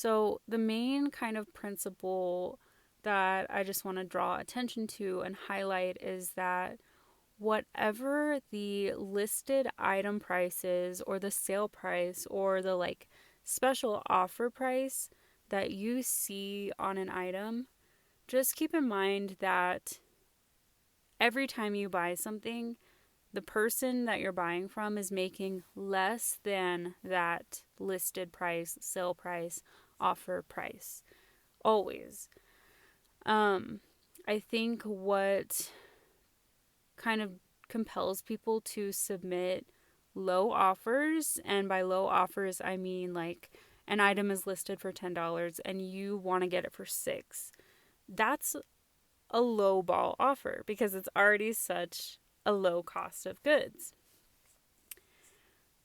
So the main kind of principle that I just want to draw attention to and highlight is that whatever the listed item price is, or the sale price, or the like special offer price that you see on an item, just keep in mind that every time you buy something, the person that you're buying from is making less than that listed price, sale price, offer price. Always. I think what kind of compels people to submit low offers, and by low offers, I mean like an item is listed for $10 and you want to get it for 6. That's a low ball offer because it's already such a low cost of goods.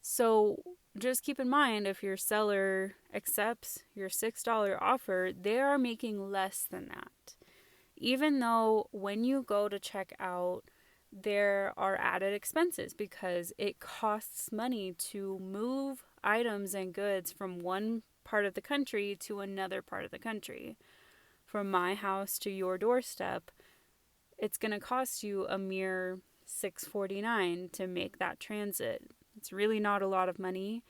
So just keep in mind, if your seller accepts your $6 offer, they are making less than that. Even though when you go to check out, there are added expenses because it costs money to move items and goods from one part of the country to another part of the country. From my house to your doorstep, it's going to cost you a mere $6.49 to make that transit. It's really not a lot of money,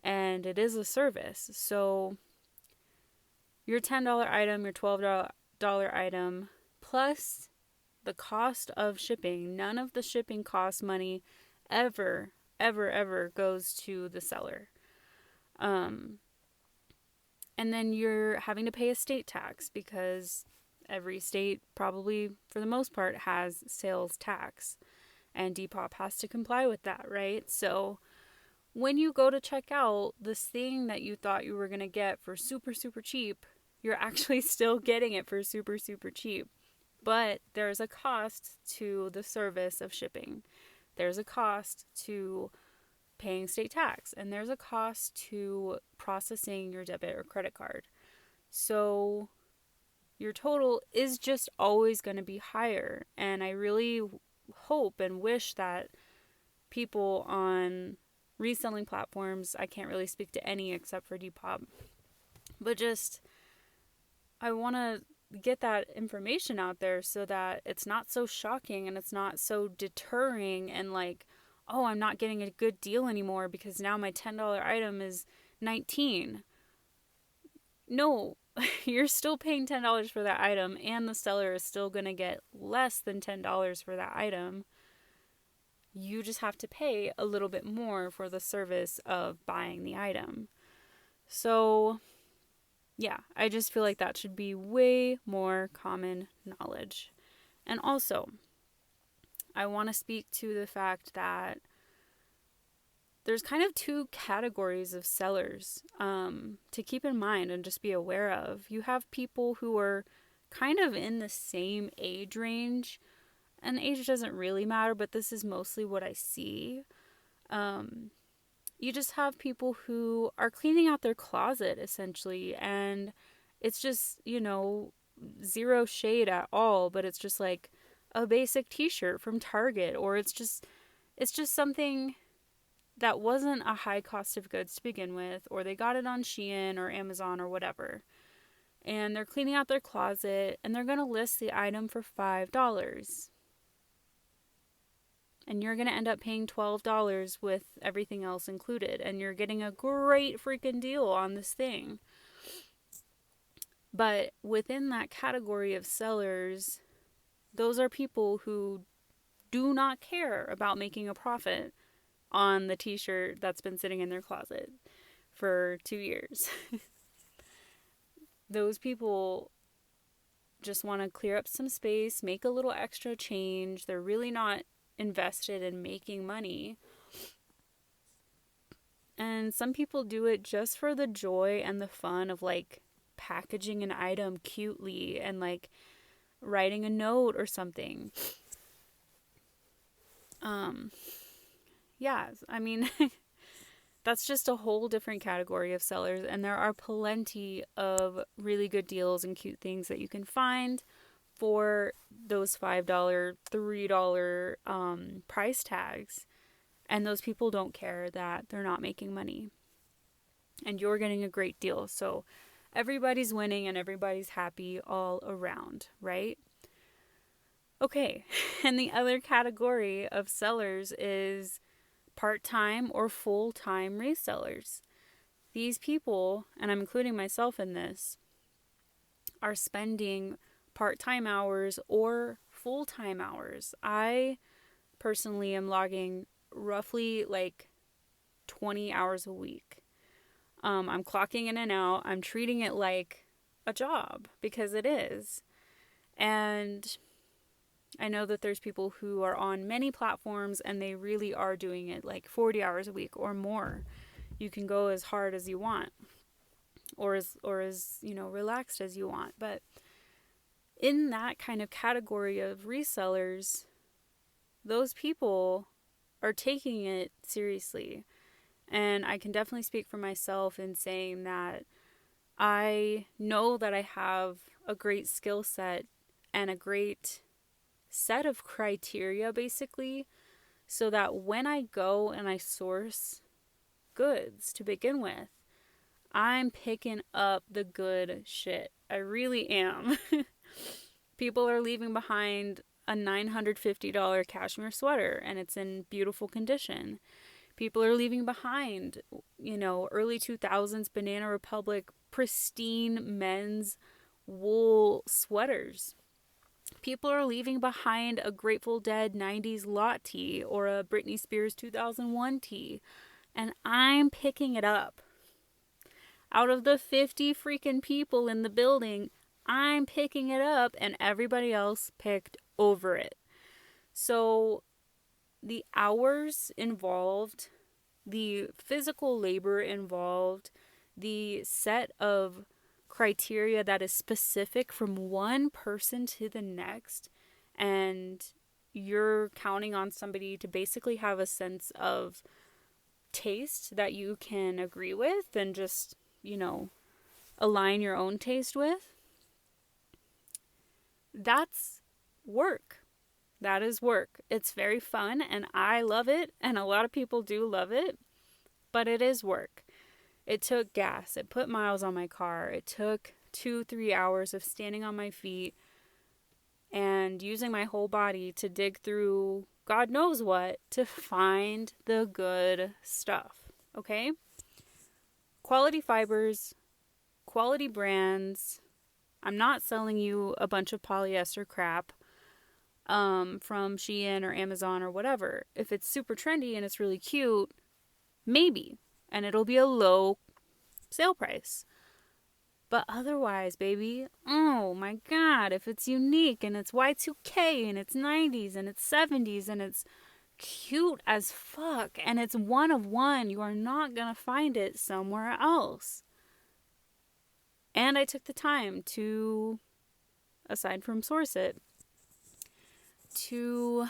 and it is a service. So your $10 item, your $12 item, plus the cost of shipping, none of the shipping cost money ever goes to the seller. And then you're having to pay a state tax because every state, probably for the most part, has sales tax, and Depop has to comply with that, right? So when you go to check out this thing that you thought you were going to get for super cheap, you're actually still getting it for super cheap. But there's a cost to the service of shipping. There's a cost to paying state tax, and there's a cost to processing your debit or credit card. So your total is just always going to be higher. And I really hope and wish that people on reselling platforms, I can't really speak to any except for Depop, but just I want to get that information out there so that it's not so shocking and it's not so deterring and like, oh, I'm not getting a good deal anymore because now my $10 item is $19. No, you're still paying $10 for that item, and the seller is still going to get less than $10 for that item. You just have to pay a little bit more for the service of buying the item. So yeah, I just feel like that should be way more common knowledge. And also, I want to speak to the fact that there's kind of two categories of sellers to keep in mind and just be aware of. You have people who are kind of in the same age range, and age doesn't really matter, but this is mostly what I see. You just have people who are cleaning out their closet essentially, and it's just, zero shade at all, but it's just like a basic t-shirt from Target, or it's just something that wasn't a high cost of goods to begin with, or they got it on Shein or Amazon or whatever. And they're cleaning out their closet and they're going to list the item for $5. And you're going to end up paying $12 with everything else included. And you're getting a great freaking deal on this thing. But within that category of sellers, those are people who do not care about making a profit on the t-shirt that's been sitting in their closet for 2 years. Those people just want to clear up some space, make a little extra change. They're really not invested in making money. And some people do it just for the joy and the fun of like packaging an item cutely and like writing a note or something. Yeah, I mean, that's just a whole different category of sellers, and there are plenty of really good deals and cute things that you can find for those $5, $3 price tags. And those people don't care that they're not making money. And you're getting a great deal. So everybody's winning and everybody's happy all around, right? Okay, and the other category of sellers is part-time or full-time resellers. These people, and I'm including myself in this, are spending part-time hours or full-time hours. I personally am logging roughly like 20 hours a week. I'm clocking in and out. I'm treating it like a job because it is. And I know that there's people who are on many platforms and they really are doing it like 40 hours a week or more. You can go as hard as you want or as relaxed as you want. But in that kind of category of resellers, those people are taking it seriously. And I can definitely speak for myself in saying that I know that I have a great skill set and a great set of criteria, basically, so that when I go and I source goods to begin with, I'm picking up the good shit. I really am. People are leaving behind a $950 cashmere sweater and it's in beautiful condition. People are leaving behind, early 2000s Banana Republic pristine men's wool sweaters. People are leaving behind a Grateful Dead 90s lot tee or a Britney Spears 2001 tee. And I'm picking it up. Out of the 50 freaking people in the building, I'm picking it up and everybody else picked over it. So the hours involved, the physical labor involved, the set of criteria that is specific from one person to the next, and you're counting on somebody to basically have a sense of taste that you can agree with and just, align your own taste with. That's work. That is work. It's very fun and I love it and a lot of people do love it, but it is work. It took gas. It put miles on my car. It took 2-3 hours of standing on my feet and using my whole body to dig through God knows what to find the good stuff. Okay? Quality fibers, quality brands. I'm not selling you a bunch of polyester crap from Shein or Amazon or whatever. If it's super trendy and it's really cute, maybe. And it'll be a low sale price. But otherwise, baby, oh my God, if it's unique and it's Y2K and it's 90s and it's 70s and it's cute as fuck and it's one of one, you are not going to find it somewhere else. And I took the time to, aside from source it, to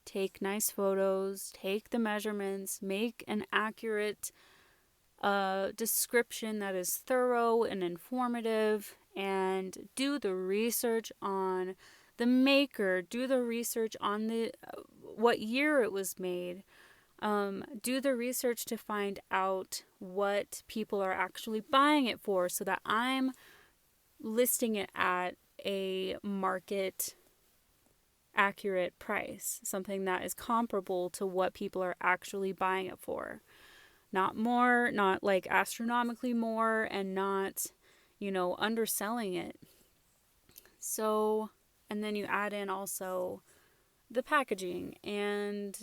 take nice photos, take the measurements, make an accurate description that is thorough and informative, and do the research on the maker, do the research on the what year it was made, do the research to find out what people are actually buying it for so that I'm listing it at a market accurate price, something that is comparable to what people are actually buying it for. Not more, not like astronomically more, and not, underselling it. So, and then you add in also the packaging and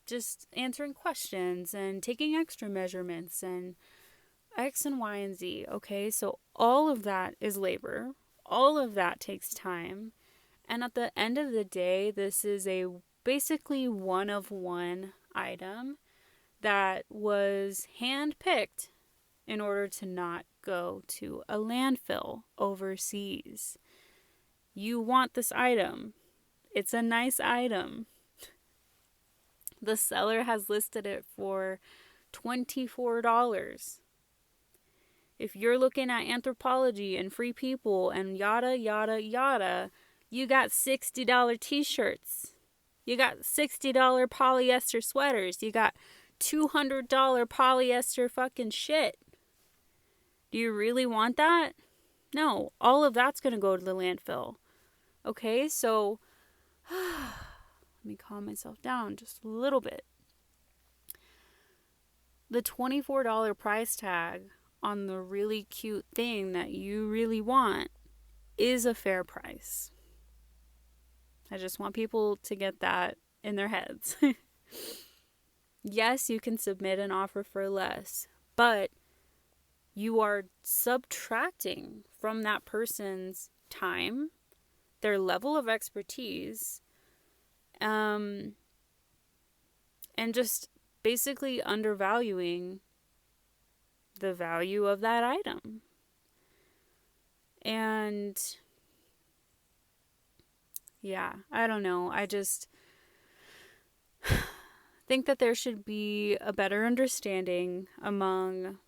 just answering questions and taking extra measurements and X and Y and Z. Okay, so all of that is labor. All of that takes time. And at the end of the day, this is a basically one of one item that was hand-picked in order to not go to a landfill overseas. You want this item. It's a nice item. The seller has listed it for $24. If you're looking at Anthropologie and Free People and yada, yada, yada, you got $60 t-shirts. You got $60 polyester sweaters. You got $200 polyester fucking shit. Do you really want that? No, all of that's going to go to the landfill. Okay, so let me calm myself down just a little bit. The $24 price tag on the really cute thing that you really want is a fair price. I just want people to get that in their heads. Yes, you can submit an offer for less, but you are subtracting from that person's time, their level of expertise, and just basically undervaluing the value of that item. And yeah, I don't know. I just think that there should be a better understanding among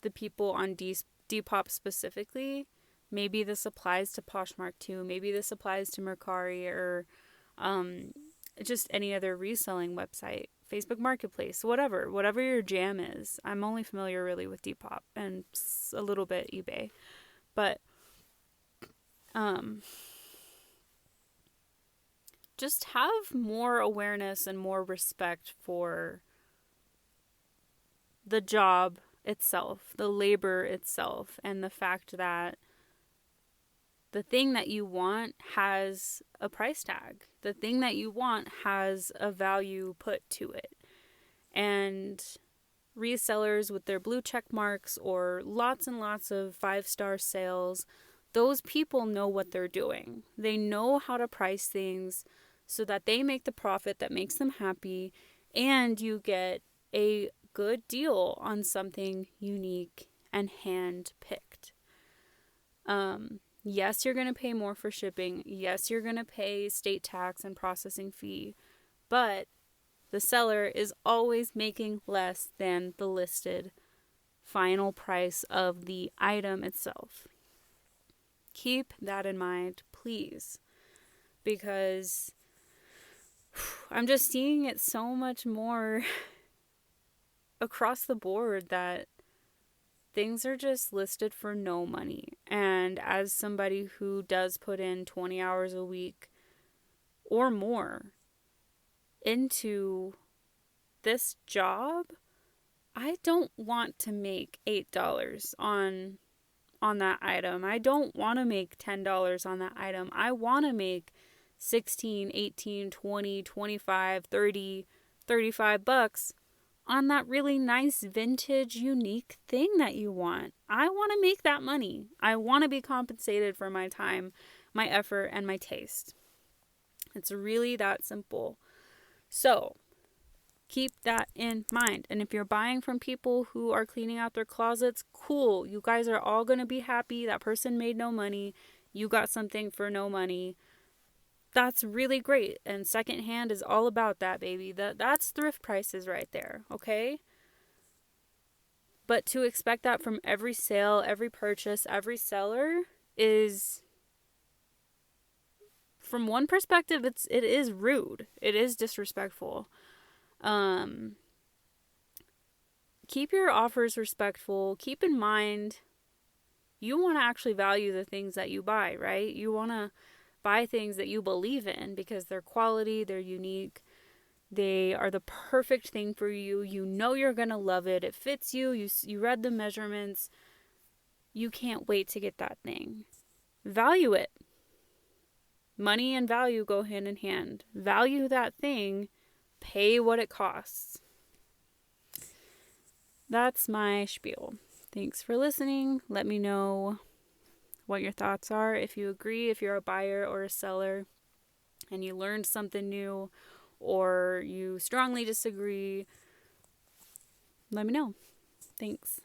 the people on Depop specifically. Maybe this applies to Poshmark too. Maybe this applies to Mercari or just any other reselling website, Facebook Marketplace, whatever your jam is. I'm only familiar really with Depop and a little bit eBay, but just have more awareness and more respect for the job itself, the labor itself, and the fact that the thing that you want has a price tag. The thing that you want has a value put to it. And resellers with their blue check marks or lots and lots of 5-star sales, those people know what they're doing. They know how to price things so that they make the profit that makes them happy, and you get a good deal on something unique and hand-picked. Yes, you're going to pay more for shipping. Yes, you're going to pay state tax and processing fee. But the seller is always making less than the listed final price of the item itself. Keep that in mind, please. Because I'm just seeing it so much more across the board that things are just listed for no money. And as somebody who does put in 20 hours a week or more into this job, I don't want to make $8 on that item. I don't want to make $10 on that item. I want to make 16, 18, 20, 25, 30, 35 bucks on that really nice vintage unique thing that you want. I want to make that money. I want to be compensated for my time, my effort, and my taste. It's really that simple. So keep that in mind. And if you're buying from people who are cleaning out their closets, cool. You guys are all going to be happy. That person made no money. You got something for no money. That's really great. And secondhand is all about that, baby. That's thrift prices right there, okay? But to expect that from every sale, every purchase, every seller is, from one perspective, it is rude. It is disrespectful. Keep your offers respectful. Keep in mind, you want to actually value the things that you buy, right? You want to buy things that you believe in because they're quality, they're unique, they are the perfect thing for you. You know you're going to love it. It fits you. You read the measurements. You can't wait to get that thing. Value it. Money and value go hand in hand. Value that thing. Pay what it costs. That's my spiel. Thanks for listening. Let me know what your thoughts are. If you agree, if you're a buyer or a seller and you learned something new or you strongly disagree, let me know. Thanks.